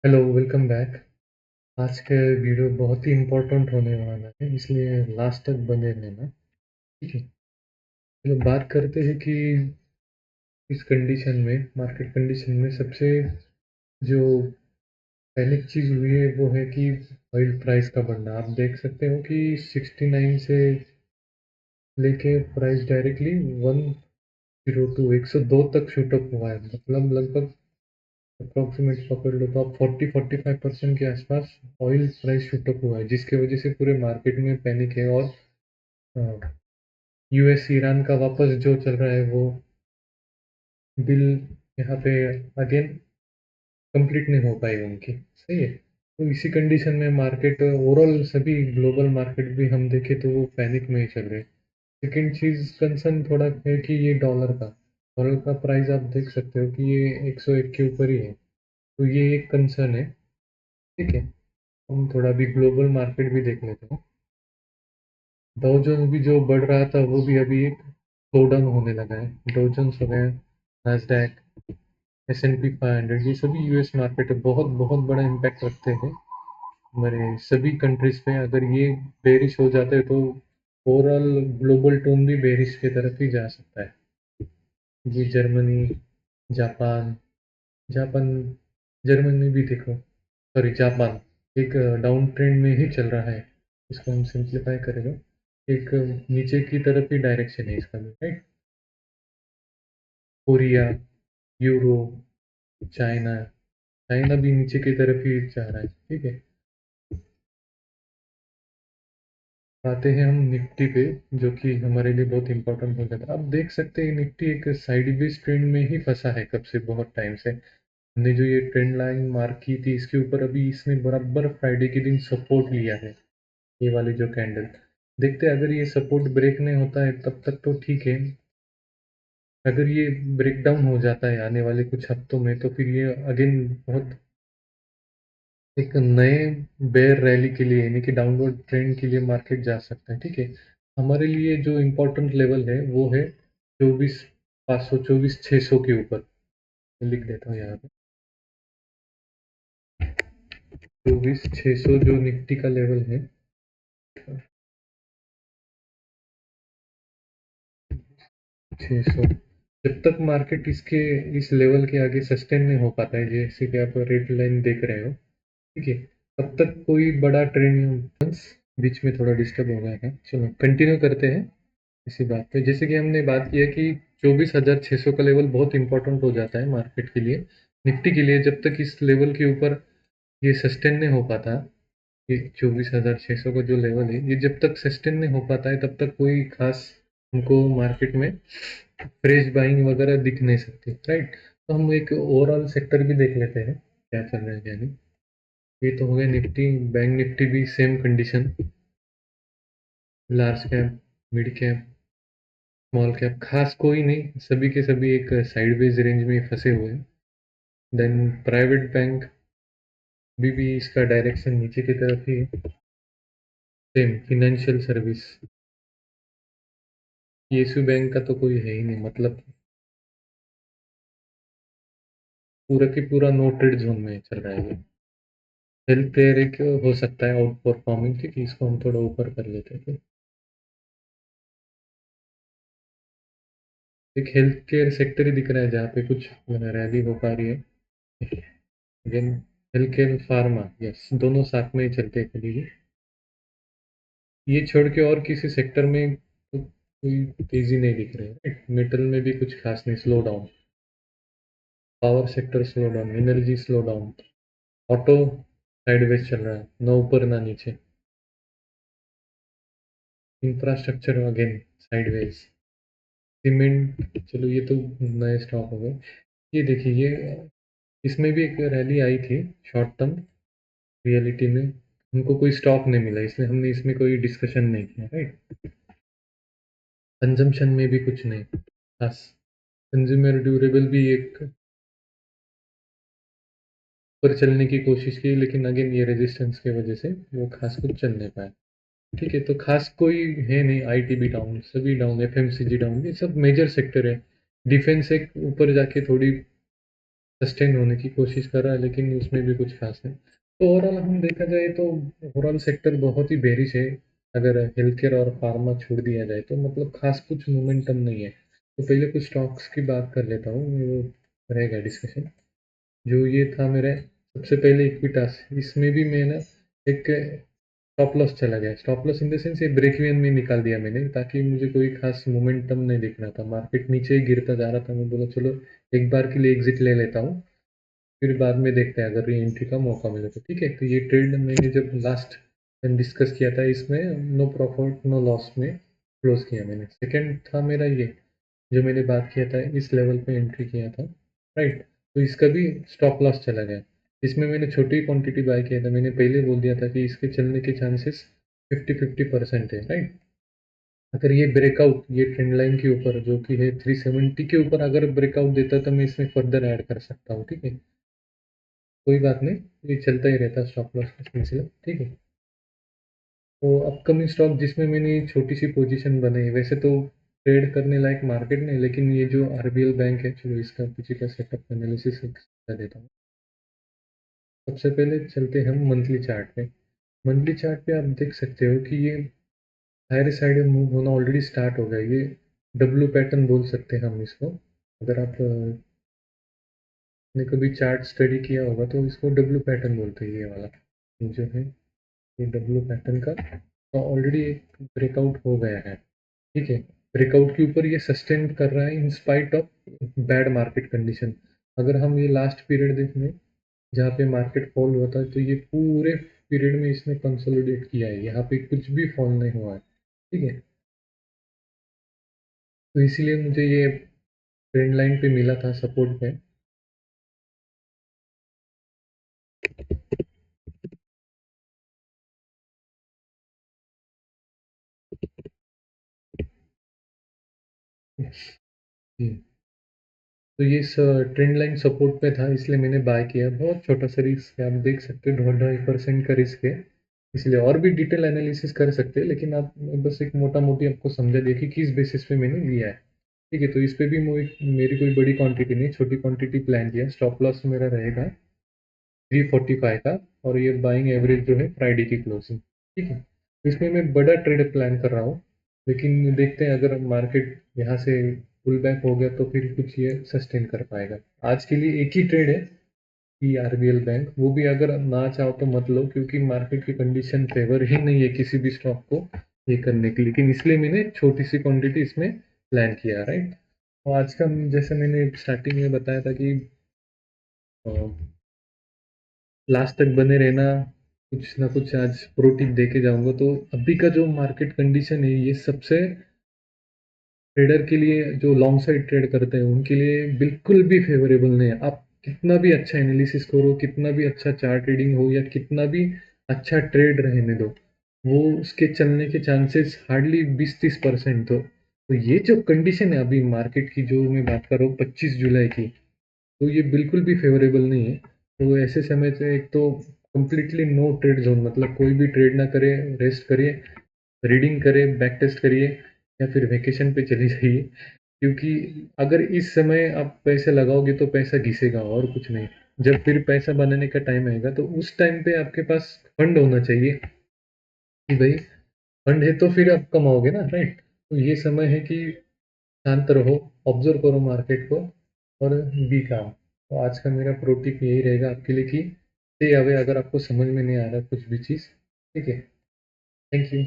Hello, welcome back. आज के video बहुत ही इम्पोर्टेंट होने वाला है, इसलिए लास्ट तक बने रहना। ठीक है। चलो बात करते हैं कि इस कंडीशन में, मार्केट कंडीशन में सबसे जो पैनिक चीज़ हुई है वो है कि ऑयल प्राइस का बढ़ना। आप देख सकते हो कि 69 से लेके प्राइस डायरेक्टली 102 102 तक शूट अप हुआ है। मतलब लगभग अप्रोक्सीमेट पकड़ लो तो आप 40-45% के आसपास ऑयल प्राइस शूट अप हुआ है, जिसके वजह से पूरे मार्केट में पैनिक है। और यूएस ईरान का वापस जो चल रहा है वो डील यहाँ पे अगेन कंप्लीट नहीं हो पाई उनकी। सही है। तो इसी कंडीशन में मार्केट ओवरऑल सभी ग्लोबल मार्केट भी हम देखें तो वो पैनिक में ही चल रहे हैं। सेकेंड चीज कंसर्न थोड़ा है कि ये डॉलर का प्राइस आप देख सकते हो कि ये 101 के ऊपर ही है। तो ये एक कंसर्न है। ठीक है। हम थोड़ा भी ग्लोबल मार्केट भी देख लेते हैं। डाउ जोन्स भी जो बढ़ रहा था वो भी अभी एक स्लो डाउन होने लगा है। डाउ जोन्स हो गए, नास्डैक, S&P 500, ये सभी यूएस मार्केट है, बहुत बहुत बड़ा इम्पैक्ट रखते हैं हमारे सभी कंट्रीज पे। अगर ये बेरिश हो जाते हैं तो ओवरऑल ग्लोबल टोन भी बेरिश की तरफ ही जा सकता है। ये जर्मनी, जापान, जापान जर्मनी भी देखो, सॉरी जापान एक डाउन ट्रेंड में ही चल रहा है। इसको हम सिंप्लीफाई करेंगे, एक नीचे की तरफ ही डायरेक्शन है इसका भी, right. Korea, Europe, China, China भी नीचे की तरफ ही जा रहा है। ठीक है। आते हैं हम निफ्टी पे, जो कि हमारे लिए बहुत इंपॉर्टेंट हो जाता है। आप देख सकते हैं निफ्टी एक साइडवेज ट्रेंड में ही फंसा है कब से, बहुत टाइम से। हमने जो ये ट्रेंड लाइन मार्क की थी इसके ऊपर अभी इसने बराबर फ्राइडे के दिन सपोर्ट लिया है। ये वाली जो कैंडल देखते हैं, अगर ये सपोर्ट ब्रेक नहीं होता है तब तक तो ठीक है। अगर ये ब्रेक डाउन हो जाता है आने वाले कुछ हफ्तों में तो फिर ये अगेन बहुत एक नए बेयर रैली के लिए, यानी कि डाउनवर्ड ट्रेंड के लिए मार्केट जा सकता है। ठीक है। हमारे लिए जो इम्पोर्टेंट लेवल है वो है 24,524 600 के ऊपर। मैं लिख देता हूँ यहाँ पे 24,600 जो निफ्टी का लेवल है। 600, जब तक मार्केट इसके इस लेवल के आगे सस्टेन नहीं हो पाता है, जैसे कि आप रेड लाइन देख रहे हो, ठीक है, तब तक कोई बड़ा ट्रेंड बीच में थोड़ा डिस्टर्ब हो गया है। चलो कंटिन्यू करते हैं इसी बात पे। जैसे कि हमने बात किया कि 24,600 का लेवल बहुत इंपॉर्टेंट हो जाता है मार्केट के लिए, निफ्टी के लिए। जब तक इस लेवल के ऊपर ये सस्टेन नहीं हो पाता, ये 24,600 का जो लेवल है, ये जब तक सस्टेन नहीं हो पाता है तब तक कोई खास हमको मार्केट में फ्रेश बाइंग वगैरह दिख नहीं सकती, राइट। तो हम एक ओवरऑल सेक्टर भी देख लेते हैं क्या चल रहा है क्या नहीं। ये तो हो गया निफ्टी। बैंक निफ्टी भी same condition, large cap, mid cap, small cap, खास कोई नहीं, सभी के सभी एक साइडवेज रेंज में फंसे हुए हैं। देन प्राइवेट बैंक भी इसका डायरेक्शन नीचे की तरफ ही है। सेम फिनेंशियल सर्विस, येसु बैंक का तो कोई है ही नहीं, मतलब पूरा की पूरा नो ट्रेड जोन में चल रहा है ये। हेल्थ केयर एक हो सकता है आउट परफॉर्मिंग, ठीक है, इसको हम थोड़ा ऊपर कर लेते हैं। एक हेल्थ केयर सेक्टर ही दिख रहा है जहाँ पे कुछ रैली हो पा रही है। Again health care, pharma, yes, दोनों साथ में ही चलते हैं कभी भी। ये छोड़ के और किसी सेक्टर में तो कोई तेजी नहीं दिख रही है। मेटल में भी कुछ खास नहीं, slow down. Power sector slow down, energy slow down, auto sideways चल रहा है, ना ऊपर ना नीचे। Infrastructure again sideways. सीमेंट, चलो ये तो नए स्टॉक हो गए। ये देखिए, ये इसमें भी एक रैली आई थी शॉर्ट टर्म, रियलिटी में हमको कोई स्टॉक नहीं मिला, इसलिए हमने इसमें कोई डिस्कशन नहीं किया, राइट। कंजम्पशन में भी कुछ नहीं खास। कंज्यूमर ड्यूरेबल भी एक ऊपर चलने की कोशिश की, लेकिन अगेन ये रेजिस्टेंस की वजह से वो खास कुछ चल नहीं पाया। ठीक है, तो खास कोई है नहीं। आईटी भी डाउन, सभी डाउन, एफएमसीजी डाउन, ये सब मेजर सेक्टर है। डिफेंस एक ऊपर जाके थोड़ी सस्टेन होने की कोशिश कर रहा है, लेकिन उसमें भी कुछ खास नहीं। तो ओवरऑल हम देखा जाए तो ओवरऑल सेक्टर बहुत ही बेरिश है। अगर हेल्थ केयर और फार्मा छोड़ दिया जाए तो मतलब खास कुछ मोमेंटम नहीं है। तो पहले कुछ स्टॉक्स की बात कर लेता हूँ, वो रहेगा डिस्कशन। जो ये था मेरा सबसे पहले इक्विटास, इसमें भी मैं ना एक स्टॉप लॉस चला गया। Stop loss in the sense ये ब्रेक इवन में निकाल दिया मैंने, ताकि मुझे कोई खास मोमेंटम नहीं दिख रहा था, मार्केट नीचे ही गिरता जा रहा था। मैं बोला चलो एक बार के लिए एग्जिट ले लेता हूँ, फिर बाद में देखते हैं अगर री एंट्री का मौका मिले तो। ठीक है, तो ये ट्रेड मैंने जब लास्ट टाइम डिस्कस किया था, इसमें नो प्रॉफिट नो लॉस में क्लोज किया मैंने। सेकंड था मेरा ये, जो मैंने बात किया था इस लेवल पे एंट्री किया था, राइट। तो इसका भी स्टॉप लॉस चला गया। इसमें मैंने छोटी क्वांटिटी बाय किया था, मैंने पहले बोल दिया था कि इसके चलने के चांसेस 50-50% है, राइट। अगर ये ब्रेकआउट ये ट्रेंड लाइन के ऊपर जो कि है 370 के ऊपर अगर ब्रेकआउट देता तो मैं इसमें फर्दर ऐड कर सकता हूँ। ठीक है, कोई बात नहीं, ये चलता ही रहता स्टॉप लॉस का सिलसिला। ठीक है, तो अपकमिंग स्टॉक जिसमें मैंने छोटी सी पोजीशन बनाई, वैसे तो ट्रेड करने लायक मार्केट नहीं, लेकिन ये जो आरबीएल बैंक है, चलो इसका पीछे का सेटअप एनालिसिस कर देता हूँ। सबसे पहले चलते हैं हम मंथली चार्ट पे। मंथली चार्ट पे आप देख सकते हो कि ये हायर साइड में मूव होना ऑलरेडी स्टार्ट हो गया। ये डब्ल्यू पैटर्न बोल सकते हैं हम इसको। अगर आप ने कभी चार्ट स्टडी किया होगा तो इसको डब्ल्यू पैटर्न बोलते हैं, ये वाला जो है ये डब्ल्यू पैटर्न का। तो ऑलरेडी एक ब्रेकआउट हो गया है। ठीक है, ब्रेकआउट के ऊपर ये सस्टेन कर रहा है in spite of bad market condition. अगर हम ये लास्ट पीरियड देखें जहाँ पे मार्केट फॉल हुआ था, तो ये पूरे पीरियड में इसने कंसोलिडेट किया है, यहाँ पे कुछ भी फॉल नहीं हुआ है। ठीक है, तो इसीलिए मुझे ये ट्रेंड लाइन पे मिला था सपोर्ट पे। जी, तो ये ट्रेंड लाइन सपोर्ट पे था, इसलिए मैंने बाय किया। बहुत छोटा सा रिस्क है, आप देख सकते हो 2.5% का रिस्क है। इसलिए और भी डिटेल एनालिसिस कर सकते हैं, लेकिन आप बस एक मोटा मोटी आपको समझा दिया कि किस बेसिस पे मैंने लिया है। ठीक है, तो इस पे भी मेरी कोई बड़ी क्वांटिटी नहीं, छोटी क्वांटिटी प्लान किया। स्टॉप लॉस मेरा रहेगा 345 का, और ये बाइंग एवरेज जो है फ्राइडे की क्लोजिंग। ठीक है, इसमें मैं बड़ा ट्रेड प्लान कर रहा हूँ, लेकिन देखते हैं अगर मार्केट यहाँ से पुल बैक हो गया तो फिर कुछ ये सस्टेन कर पाएगा। आज के लिए एक ही ट्रेड है कि आरबीएल बैंक, वो भी अगर ना चाहो तो मत लो, क्योंकि मार्केट की कंडीशन फेवर ही नहीं है किसी भी स्टॉक को ये करने की। लेकिन इसलिए मैंने छोटी सी क्वांटिटी इसमें प्लान किया, राइट। और आज का जैसे मैंने स्टार्टिंग में बताया था कि लास्ट तक बने रहना, कुछ ना कुछ आज प्रो टिप दे के जाऊंगा। तो अभी का जो मार्केट कंडीशन है, ये सबसे ट्रेडर के लिए जो लॉन्ग साइड ट्रेड करते हैं उनके लिए बिल्कुल भी फेवरेबल नहीं है। आप कितना भी अच्छा एनालिसिस करो, कितना भी अच्छा चार्ट रीडिंग हो, या कितना भी अच्छा ट्रेड रहने दो, वो उसके चलने के चांसेस हार्डली 20-30% तो ये जो कंडीशन है अभी मार्केट की, जो मैं बात कर रहा हूँ 25 जुलाई की, तो ये बिल्कुल भी फेवरेबल नहीं है। तो ऐसे समय से एक तो कंप्लीटली नो ट्रेड जोन, मतलब कोई भी ट्रेड ना करे, रेस्ट करिए, रीडिंग करिए, बैक टेस्ट करिए, या फिर वेकेशन पे चले जाइए। क्योंकि अगर इस समय आप पैसे लगाओगे तो पैसा घिसेगा और कुछ नहीं। जब फिर पैसा बनाने का टाइम आएगा तो उस टाइम पे आपके पास फंड होना चाहिए कि भाई फंड है तो फिर आप कमाओगे ना, राइट। तो ये समय है कि शांत रहो, ऑब्जर्व करो मार्केट को, और बी काम। तो आज का मेरा प्रो टिप यही रहेगा आपके लिए कि स्टे अवे अगर आपको समझ में नहीं आ रहा कुछ भी चीज़। ठीक है, थैंक यू।